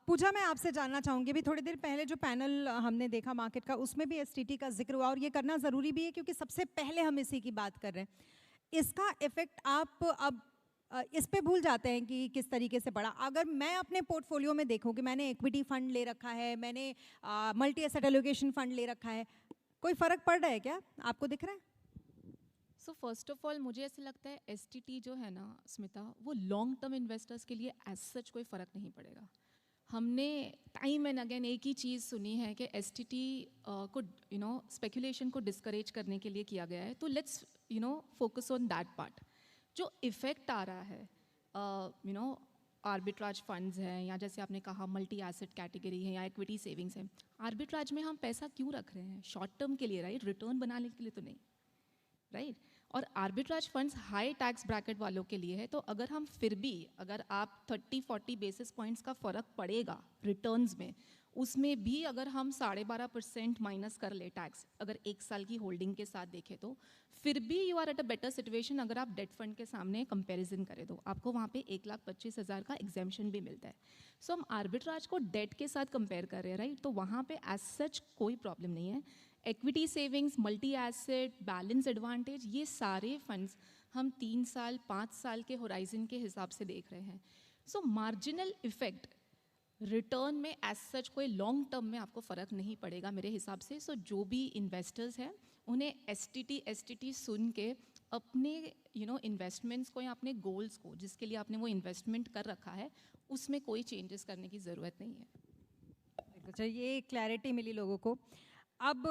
पूजा, मैं आपसे जानना चाहूँगी, अभी थोड़ी देर पहले जो पैनल हमने देखा मार्केट का, उसमें भी एसटीटी का जिक्र हुआ, और ये करना ज़रूरी भी है क्योंकि सबसे पहले हम इसी की बात कर रहे हैं। इसका इफेक्ट आप अब इस पे भूल जाते हैं कि किस तरीके से पड़ा। अगर मैं अपने पोर्टफोलियो में देखूं कि मैंने इक्विटी फंड ले रखा है, मैंने मल्टी एसेट एलोकेशन फंड ले रखा है, कोई फ़र्क पड़ रहा है क्या? आपको दिख रहा है? सो फर्स्ट ऑफ ऑल मुझे ऐसे लगता है एसटीटी जो है ना स्मिता, वो लॉन्ग टर्म इन्वेस्टर्स के लिए एज सच कोई फ़र्क नहीं पड़ेगा। हमने टाइम एंड अगेन एक ही चीज़ सुनी है कि एसटीटी को स्पेकुलेशन को डिस्करेज करने के लिए किया गया है, तो let's focus on that part. जो इफ़ेक्ट आ रहा है आर्बिट्राज फंड्स हैं, या जैसे आपने कहा मल्टी एसेट कैटेगरी है या इक्विटी सेविंग्स है, आर्बिट्राज में हम पैसा क्यों रख रहे हैं? शॉर्ट टर्म के लिए, राइट? रिटर्न बनाने के लिए तो नहीं, राइट? और arbitrage funds high tax bracket वालों के लिए है, तो अगर हम फिर भी, अगर आप 30-40 बेसिस पॉइंट्स का फ़र्क पड़ेगा रिटर्न्स में, उसमें भी अगर हम 12.5% माइनस कर ले टैक्स, अगर एक साल की होल्डिंग के साथ देखें, तो फिर भी you are at a better situation. अगर आप डेट फंड के सामने कंपैरिजन करें तो आपको वहाँ पे 1,25,000 का एग्जेम्पशन भी मिलता है। सो हम आर्बिट्राज को डेट के साथ कंपेयर कर रहे हैं, राइट? तो वहाँ पे एज सच कोई प्रॉब्लम नहीं है। Equity savings, multi asset, balance advantage, ये सारे फंड्स हम 3 साल 5 साल के होराइजन के हिसाब से देख रहे हैं। सो मार्जिनल इफेक्ट रिटर्न में एज सच कोई लॉन्ग टर्म में आपको फ़र्क नहीं पड़ेगा मेरे हिसाब से। सो जो भी इन्वेस्टर्स हैं उन्हें एसटीटी सुन के अपने इन्वेस्टमेंट्स को या अपने गोल्स को, जिसके लिए आपने वो इन्वेस्टमेंट कर रखा है, उसमें कोई चेंजेस करने की ज़रूरत नहीं है। अच्छा, ये क्लैरिटी मिली लोगों को। अब